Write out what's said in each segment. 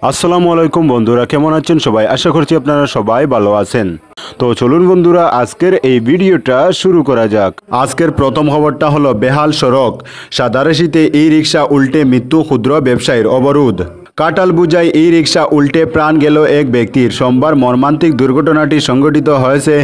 আসসালামু আলাইকুম বন্ধুরা, কেমন আছেন সবাই? আশা করছি আপনারা সবাই ভালো আছেন। তো চলুন বন্ধুরা, আজকের এই ভিডিওটা শুরু করা যাক। আজকের প্রথম খবরটা হলো বেহাল সড়ক, সাদারাশিতে ই রিক্সা উল্টে মৃত্যু ক্ষুদ্র ব্যবসায়ীর। অবরোধ, কাটাল বুঝাই ই রিক্সা উল্টে প্রাণ গেল এক ব্যক্তির। সোমবার মর্মান্তিক দুর্ঘটনাটি সংঘটিত হয়েছে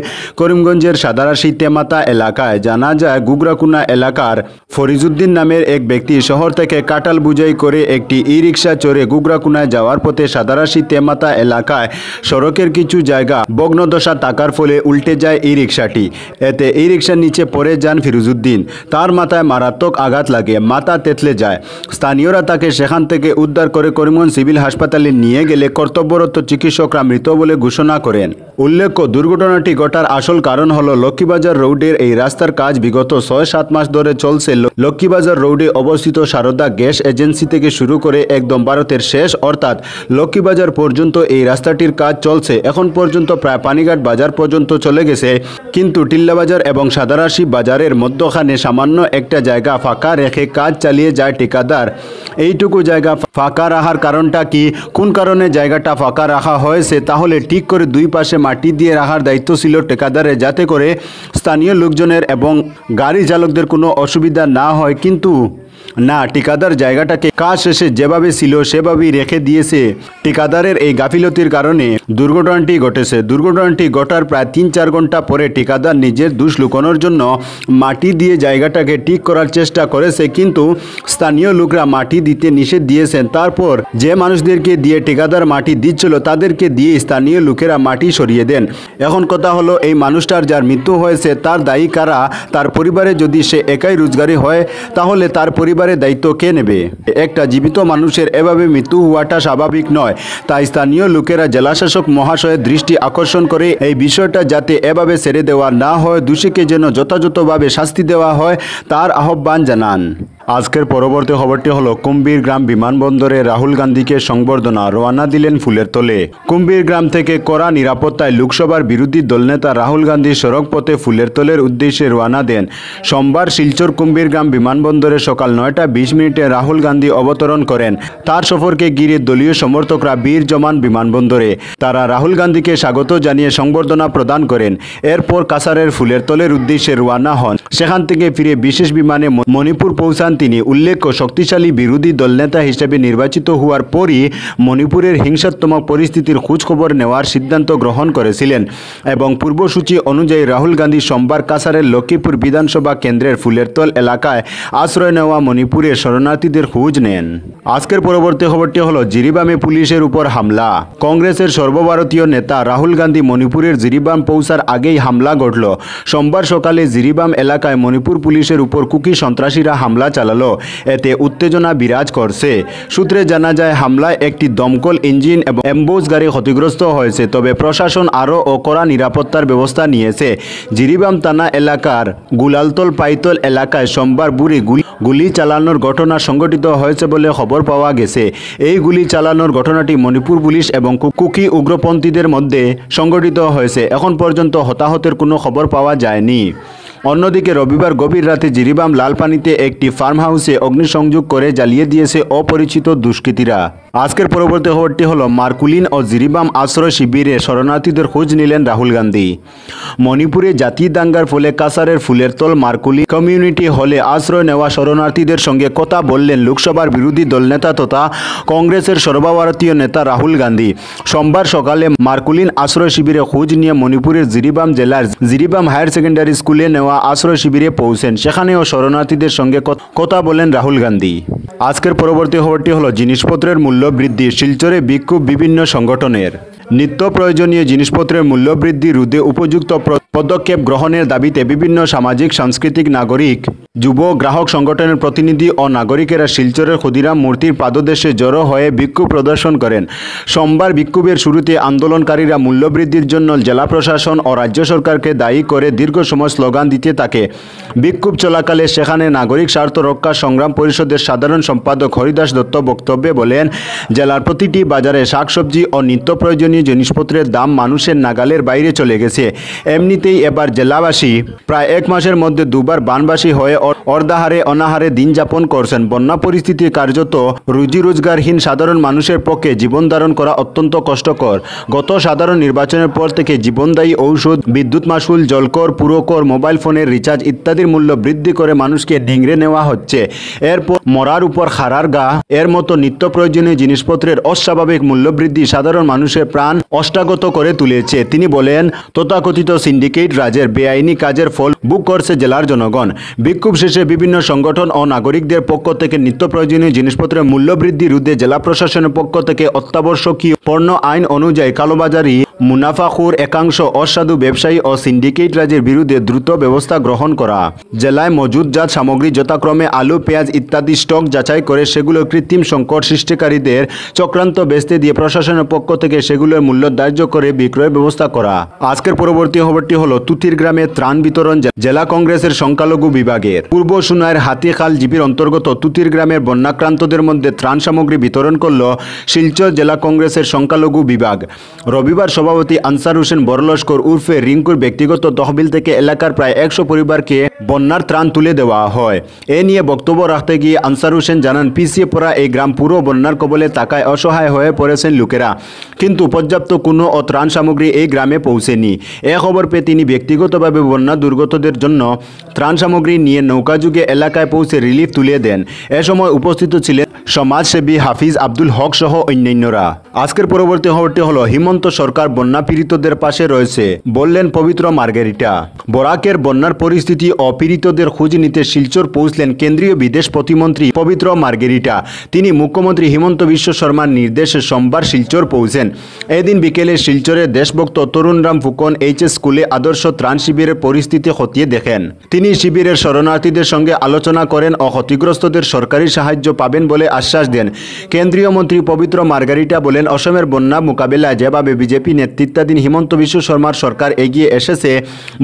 করিমগঞ্জের সাদারাশি তেমাতা এলাকায়। জানা যায়, গুগরাকুনা এলাকার ফরিজউদ্দিন নামের এক ব্যক্তি শহর থেকে কাটাল বুঝাই করে একটি ই রিক্সা চড়ে গুগরাকুনায় যাওয়ার পথে সাদারাশি তেমাতা এলাকায় সড়কের কিছু জায়গা ভগ্নদশা থাকার ফলে উল্টে যায় ই রিক্সাটি। এতে ই রিক্সার নিচে পড়ে যান ফিরোজউদ্দিন। তার মাথায় মারাত্মক আঘাত লাগে, মাথা তেতলে যায়। স্থানীয়রা তাকে সেখান থেকে উদ্ধার করে করিমগঞ্জ সিভিল হাসপাতালে নিয়ে গেলে কর্তব্যরত চিকিৎসকরা মৃত বলে ঘোষণা করেন। উল্লেখ্য, দুর্ঘটনাটি ঘটার আসল কারণ হলো লক্ষ্মীবাজার রোডের এই রাস্তার কাজ বিগত ৬-৭ মাস ধরে চলছে। লক্ষ্মীবাজার রোডে অবস্থিত সারদা গ্যাস এজেন্সি থেকে শুরু করে একদম ভারতের শেষ অর্থাৎ লক্ষ্মীবাজার পর্যন্ত এই রাস্তাটির কাজ চলছে। এখন পর্যন্ত প্রায় পানিঘাট বাজার পর্যন্ত চলে গেছে, কিন্তু টিল্লাবাজার এবং সাদারাশি বাজারের মধ্যখানে সামান্য একটা জায়গা ফাঁকা রেখে কাজ চালিয়ে যায় ঠিকাদার। এইটুকু জায়গা ফাঁকা রাখার কারণটা কি, কোন কারণে জায়গাটা ফাঁকা রাখা হয়েছে? তাহলে ঠিক করে দুই পাশে মাটি দিয়ে রাখার দায়িত্ব ছিল ঠিকাদারের, যাতে করে স্থানীয় লোকজনের এবং গাড়ি চালকদের কোনো অসুবিধা না হয়। কিন্তু না, ঠিকাদার জায়গাটাকে কাজ শেষে যেভাবে ছিল সেভাবেই রেখে দিয়েছে। ঠিকাদারের এই গাফিলতির কারণে দুর্ঘটনাটি ঘটেছে। দুর্ঘটনাটি ঘটার প্রায় ৩-৪ ঘন্টা পরে ঠিকাদার নিজের দোষ লুকানোর জন্য মাটি দিয়ে জায়গাটাকে ঠিক করার চেষ্টা করেছে, কিন্তু স্থানীয় লোকরা মাটি দিতে নিষেধ দিয়েছেন। তারপর যে মানুষদেরকে দিয়ে ঠিকাদার মাটি দিচ্ছিল তাদেরকে দিয়ে স্থানীয় লোকেরা মাটি সরিয়ে দেন। এখন কথা হলো, এই মানুষটার যার মৃত্যু হয়েছে তার দায়ী কারা? তার পরিবারে যদি সে একাই রোজগারি হয় তাহলে তার পরিবারের দায়িত্ব কে নেবে? একটা জীবিত মানুষের এভাবে মৃত্যু হওয়াটা স্বাভাবিক নয়। তাই স্থানীয় লোকেরা জেলাশাসক মহাশয়ের দৃষ্টি আকর্ষণ করে এই বিষয়টা যাতে এভাবে ছেড়ে দেওয়া না হয়, দোষীকে যেন যথাযথভাবে শাস্তি দেওয়া হয় তার আহ্বান জানান। আজকের পরবর্তী খবরটি হলো কুম্ভীর গ্রাম বিমানবন্দরে রাহুল গান্ধীকে সংবর্ধনা, রওনা দিলেন ফুলের তোলে। কুম্ভীর গ্রাম থেকে কড়া নিরাপত্তায় লোকসভার বিরোধী দলনেতা রাহুল গান্ধী সড়ক পথে ফুলের তোলের উদ্দেশ্যে রওনা দেন। সোমবার শিলচর কুম্ভীর গ্রাম বিমানবন্দরে সকাল ৯টা ২০ রাহুল গান্ধী অবতরণ করেন। তার সফরকে ঘিরে দলীয় সমর্থকরা ভিড় জমান বিমানবন্দরে। তারা রাহুল গান্ধীকে স্বাগত জানিয়ে সংবর্ধনা প্রদান করেন। এরপর কাছাড়ের ফুলের তোলের উদ্দেশ্যে রওনা হন। সেখান থেকে ফিরে বিশেষ বিমানে মণিপুর পৌঁছান তিনি। উল্লেখ্য, শক্তিশালী বিরোধী দলনেতা হিসেবে নির্বাচিত হওয়ার পরই মণিপুরের হিংসাত্মক পরিস্থিতির খোঁজখবর নেওয়ার সিদ্ধান্ত গ্রহণ করেছিলেন এবং পূর্বসূচি অনুযায়ী রাহুল গান্ধী সোমবার কাছাড়ের লক্ষ্মীপুর বিধানসভা কেন্দ্রের ফুলেরতল এলাকায় আশ্রয় নেওয়া মণিপুরের শরণার্থীদের খোঁজ নেন। আজকের পরবর্তী খবরটি হলো জিরিবামে পুলিশের উপর হামলা। কংগ্রেসের সর্বভারতীয় নেতা রাহুল গান্ধী মণিপুরের জিরিবাম পৌঁছার আগেই হামলা ঘটল। সোমবার সকালে জিরিবাম এলাকায় মণিপুর পুলিশের উপর কুকি সন্ত্রাসীরা হামলা চালালো। এতে উত্তেজনা বিরাজ করছে। সূত্রে জানা যায়, হামলায় একটি দমকল ইঞ্জিন এবং অ্যাম্বুলেন্স গাড়ি ক্ষতিগ্রস্ত হয়েছে। তবে প্রশাসন আরও কড়া নিরাপত্তার ব্যবস্থা নিয়েছে। জিরিবাম থানা এলাকার গুলালতল পাইতল এলাকায় সোমবার বুড়ি গুলি চালানোর ঘটনা সংঘটিত হয়েছে বলে খবর পাওয়া গেছে। এই গুলি চালানোর ঘটনাটি মণিপুর পুলিশ এবং কুকি উগ্রপন্থীদের মধ্যে সংঘটিত হয়েছে। এখন পর্যন্ত হতাহতের কোনো খবর পাওয়া যায়নি। অন্যদিকে রবিবার গভীর রাতে জিরিবাম লালপানিতে একটি ফার্ম হাউসে অগ্নিসংযোগ করে জ্বালিয়ে দিয়েছে অপরিচিত দুষ্কৃতীরা। আজকের পরবর্তী খবরটি হলো মারকুলিন ও জিরিবাম আশ্রয় শিবিরে শরণার্থীদের খোঁজ নিলেন রাহুল গান্ধী। মণিপুরে জাতি দাঙ্গার ফলে কাছাড়ের ফুলেরতল মারকুলি কমিউনিটি হলে আশ্রয় নেওয়া শরণার্থীদের সঙ্গে কথা বললেন লোকসভার বিরোধী দলনেতা তথা কংগ্রেসের সর্বভারতীয় নেতা রাহুল গান্ধী। সোমবার সকালে মারকুলিন আশ্রয় শিবিরে খোঁজ নিয়ে মণিপুরের জিরিবাম জেলার জিরিবাম হায়ার সেকেন্ডারি স্কুলে নেওয়া আশ্রয় শিবিরে পৌঁছেন। সেখানেও শরণার্থীদের সঙ্গে কথা বলেন রাহুল গান্ধী। আজকের পরবর্তী খবরটি হলো জিনিসপত্রের মূল্য বৃদ্ধি, শিলচরে বিক্ষোভ বিভিন্ন সংগঠনের। নিত্য প্রয়োজনীয় জিনিসপত্রের মূল্য বৃদ্ধি রোধে উপযুক্ত পদক্ষেপ গ্রহণের দাবিতে বিভিন্ন সামাজিক, সাংস্কৃতিক, নাগরিক, যুব, গ্রাহক সংগঠনের প্রতিনিধি ও নাগরিকেরা শিলচরের ক্ষুদিরাম মূর্তির পাদদেশে জড়ো হয়ে বিক্ষোভ প্রদর্শন করেন। সোমবার বিক্ষোভের শুরুতে আন্দোলনকারীরা মূল্যবৃদ্ধির জন্য জেলা প্রশাসন ও রাজ্য সরকারকে দায়ী করে দীর্ঘ সময় স্লোগান দিতে থাকে। বিক্ষোভ চলাকালে সেখানে নাগরিক স্বার্থ রক্ষা সংগ্রাম পরিষদের সাধারণ সম্পাদক হরিদাস দত্ত বক্তব্যে বলেন, জেলার প্রতিটি বাজারে শাকসবজি ও নিত্য প্রয়োজনীয় প্রয়োজনীয় জিনিসপত্রের দাম মানুষের নাগালের বাইরে চলে গেছে। এমনিতেই এবার জেলাবাসী প্রায় এক মাসের মধ্যে দুবার বানবাসী হয়ে অর্ধাহারে অনাহারে দিন যাপন করছেন। বন্যা পরিস্থিতি কার্যত রুজি রোজগারহীন সাধারণ মানুষের পক্ষে জীবন ধারণ করা অত্যন্ত কষ্টকর। গত সাধারণ নির্বাচনের পর থেকে জীবনদায়ী ঔষধ, বিদ্যুৎ মাশুল, জলকর, পুরকর, মোবাইল ফোনের রিচার্জ ইত্যাদির মূল্য বৃদ্ধি করে মানুষকে ডিংড়ে নেওয়া হচ্ছে। এরপর মরার উপর খাড়ার গা এর মতো নিত্য প্রয়োজনীয় জিনিসপত্রের অস্বাভাবিক মূল্যবৃদ্ধি সাধারণ মানুষের প্রাণ অষ্টাগত করে তুলেছে। তিনি বলেন, তথাকথিত সিন্ডিকেট রাজের বেআইনি কাজের ফল ভোগ করছে জেলার জনগণ। বিক্ষোভ শেষে বিভিন্ন সংগঠন ও নাগরিকদের পক্ষ থেকে নিত্য প্রয়োজনীয় জিনিসপত্রের মূল্যবৃদ্ধি রোধে জেলা প্রশাসনের পক্ষ থেকে অত্যাবশ্যকীয় পণ্য আইন অনুযায়ী কালোবাজারি, মুনাফাখোর একাংশ অসাধু ব্যবসায়ী ও সিন্ডিকেট রাজের বিরুদ্ধে দ্রুত ব্যবস্থা গ্রহণ করা। জেলায় মজুতজাত সামগ্রী যথাক্রমে আলু, পেঁয়াজ ইত্যাদি স্টক যাচাই করে সেগুলো কৃত্রিম সংকট সৃষ্টিকারীদের চক্রান্ত বেচতে দিয়ে প্রশাসনের পক্ষ থেকে সেগুলোর মূল্য ধার্য করে বিক্রয়ের ব্যবস্থা করা। আজকের পরবর্তী খবরটি হলো তুতির গ্রামে ত্রাণ বিতরণ জেলা কংগ্রেসের সংখ্যালঘু বিভাগের। পূর্ব সুনাইর হাতিখাল জিপির অন্তর্গত তুতির গ্রামের বন্যাক্রান্তদের মধ্যে ত্রাণ সামগ্রী বিতরণ করল শিলচর জেলা কংগ্রেসের সংখ্যালঘু বিভাগ। রবিবার সভাপতি আনসার হোসেন বড়লস্কর উর্ফে রিঙ্কুর ব্যক্তিগত তহবিল থেকে এলাকার প্রায় 100 পরিবারকে বন্যার ত্রাণ তুলে দেওয়া হয়। এ নিয়ে বক্তব্য রাখতে গিয়ে আনসার হোসেন জানান, পিছিয়ে পড়া এই গ্রাম পুরো বন্যার কবলে থাকায় অসহায় হয়ে পড়েছেন লোকেরা, কিন্তু পর্যাপ্ত কোনো ত্রাণ সামগ্রী এই গ্রামে পৌঁছেনি। এ খবর পেয়ে তিনি ব্যক্তিগতভাবে বন্যা দুর্গতদের জন্য ত্রাণ সামগ্রী নিয়ে নৌকাযুগে এলাকায় পৌঁছে রিলিফ তুলে দেন। এ সময় উপস্থিত ছিলেন সমাজসেবী হাফিজ আব্দুল হক সহ অন্যান্যরা। আজকের পরবর্তী খবরটি হলো, হিমন্ত সরকার বন্যা পীড়িতদের পাশে রয়েছে বললেন পবিত্র মার্গেরিটা। বরাকের বন্যার পরিস্থিতি ও পীড়িতদের খোঁজ নিতে শিলচর পৌঁছলেন কেন্দ্রীয় বিদেশ প্রতিমন্ত্রী পবিত্র মার্গেরিটা। তিনি মুখ্যমন্ত্রী হিমন্ত বিশ্ব শর্মার নির্দেশে সোমবার শিলচর পৌঁছেন। এদিন বিকেলে শিলচরের দেশভক্ত তরুণরাম ফুকন এইচএস স্কুলে আদর্শ ত্রাণ শিবিরের পরিস্থিতি খতিয়ে দেখেন। তিনি শিবিরের শরণার্থীদের সঙ্গে আলোচনা করেন ও ক্ষতিগ্রস্তদের সরকারি সাহায্য পাবেন বলে আশ্বাস দেন। কেন্দ্রীয় মন্ত্রী পবিত্র মার্গারিটা বলেন, অসমের বন্যা মোকাবিলায় যেভাবে বিজেপি নেতৃত্বাধীন হিমন্ত বিশ্ব শর্মার সরকার এগিয়ে এসেছে,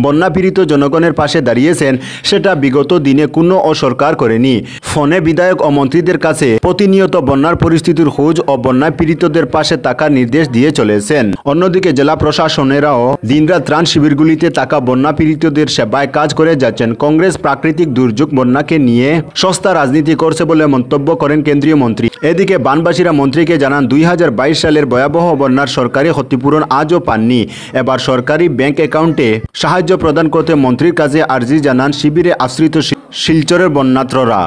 বন্যা পীড়িত জনগণের পাশে দাঁড়িয়েছেন, সেটা বিগত দিনে কোনো সরকার করেনি। ফোনে বিধায়ক ও মন্ত্রীদের কাছে প্রতিনিয়ত বন্যার পরিস্থিতির খোঁজ ও বন্যা পীড়িতদের পাশে থাকার নির্দেশ দিয়ে চলেছেন। অন্যদিকে জেলা প্রশাসনেরাও দিনরাত ত্রাণ শিবিরগুলিতে থাকা বন্যা পীড়িতদের সেবায় কাজ করে যাচ্ছেন। কংগ্রেস প্রাকৃতিক দুর্যোগ বন্যাকে নিয়ে সস্তা রাজনীতি করছে বলে মন্তব্য করেন কেন্দ্রীয় মন্ত্রী। এদিকে বানবাসীরা মন্ত্রীকে জানান, 2022 সালের ভয়াবহ বন্যার সরকারি ক্ষতিপূরণ আজও পাননি। এবার সরকারি ব্যাংক অ্যাকাউন্টে সাহায্য প্রদান করতে মন্ত্রীর কাছে আর্জি জানান শিবিরে আশ্রিত শিলচরের বন্যাত্ররা।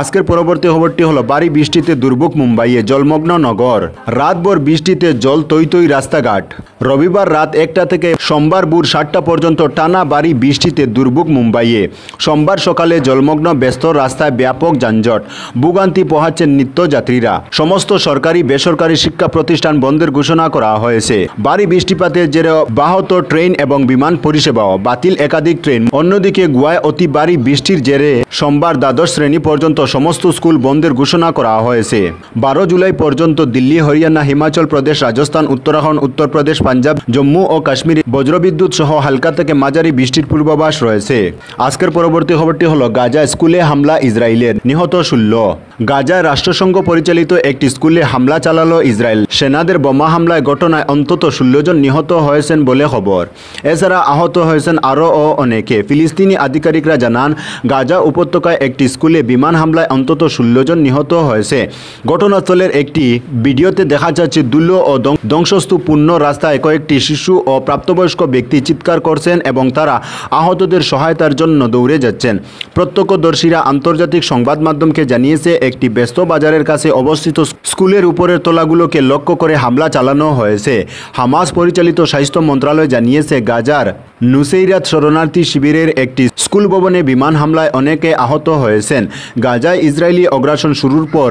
আজকের পরবর্তী খবরটি হলো, ভারী বৃষ্টিতে দুর্ভোগ মুম্বাইয়ে, জলমগ্ন নগর। রাতভর বৃষ্টিতে জল তৈ তৈ রাস্তাঘাট। রবিবার রাত 1টা থেকে সোমবার ভোর 7টা পর্যন্ত টানা ভারী বৃষ্টিতে দুর্ভোগ মুম্বাইয়ে। সোমবার সকালে জলমগ্ন ব্যস্ত রাস্তায় ব্যাপক যানজট, ভোগান্তি পোহাচ্ছেন নিত্যযাত্রীরা। সমস্ত সরকারি বেসরকারি শিক্ষা প্রতিষ্ঠান বন্ধের ঘোষণা করা হয়েছে। ভারী বৃষ্টিপাতের জেরে ব্যাহত ট্রেন এবং বিমান পরিষেবাও বাতিল একাধিক ট্রেন। অন্যদিকে গোয়ায় অতি ভারী বৃষ্টির জেরে সোমবার দ্বাদশ শ্রেণী পর্যন্ত সমস্ত স্কুল বন্ধের ঘোষণা করা হয়েছে। 12 জুলাই পর্যন্ত দিল্লি, হরিয়ানা, হিমাচল প্রদেশ, রাজস্থান, উত্তরাখণ্ড, উত্তরপ্রদেশ, পাঞ্জাব, জম্মু ও কাশ্মীরে বজ্রবিদ্যুৎ সহ হালকা থেকে মাঝারি বৃষ্টির পূর্বাভাস রয়েছে। আজকের পরবর্তী খবরটি হলো, গাজা স্কুলে হামলা ইসরায়েলের, নিহত 16। গাজায় রাষ্ট্রসংঘ পরিচালিত একটি স্কুলে হামলা চালালো ইসরায়েল। সেনাদের বোমা হামলায় ঘটনায় অন্তত 16 জন নিহত হয়েছেন বলে খবর। এছাড়া আহত হয়েছেন আরও অনেকে। ফিলিস্তিনি আধিকারিকরা জানান, গাজা উপত্যকায় একটি স্কুলে বিমান হামলায় অন্তত 16 জন নিহত হয়েছে। ঘটনাস্থলের একটি ভিডিওতে দেখা যাচ্ছে, ধুলো ও ধ্বংসস্তূপপূর্ণ রাস্তায় কয়েকটি শিশু ও প্রাপ্তবয়স্ক ব্যক্তি চিৎকার করছেন এবং তারা আহতদের সহায়তার জন্য দৌড়ে যাচ্ছেন। প্রত্যক্ষদর্শীরা আন্তর্জাতিক সংবাদ মাধ্যমকে জানিয়েছে, একটি ব্যস্ত বাজারের কাছে অবস্থিত স্কুলের উপরের তলাগুলোকে লক্ষ্য করে হামলা চালানো হয়েছে। হামাস পরিচালিত স্বাস্থ্য মন্ত্রণালয় জানিয়েছে, গাজার নুসেইরাত শরণার্থী শিবিরের একটি স্কুল ভবনে বিমান হামলায় অনেকে আহত হয়েছেন। গাজায় ইসরায়েলি অগ্রাসন শুরুর পর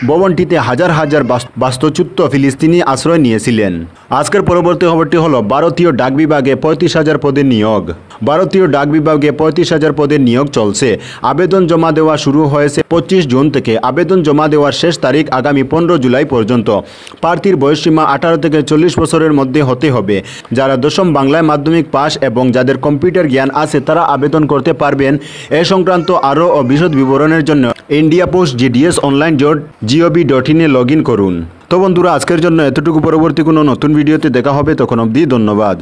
ভবনটিতে হাজার হাজার বাস্তুচ্যুত ফিলিস্তিনি আশ্রয় নিয়েছিলেন। আজকের পরবর্তী খবরটি হলো, ভারতীয় ডাক বিভাগে 35,000 পদে নিয়োগ। ভারতীয় ডাক বিভাগে 35,000 পদে নিয়োগ চলছে। আবেদন জমা দেওয়া শুরু হয়েছে 25 জুন থেকে। আবেদন জমা দেওয়ার শেষ তারিখ আগামী 15 জুলাই পর্যন্ত। প্রার্থীর বয়সসীমা 18 থেকে 40 বছরের মধ্যে হতে হবে। যারা 10ম বাংলায় মাধ্যমিক পাস এবং যাদের কম্পিউটার জ্ঞান আছে তারা আবেদন করতে পারবেন। এ সংক্রান্ত আরও বিশদ বিবরণের জন্য India post GDS online gov.in A log in করুন। তো বন্ধুরা আজকের জন্য এতটুকু, পরবর্তী কোনো নতুন ভিডিওতে দেখা হবে, তখন অবধি ধন্যবাদ।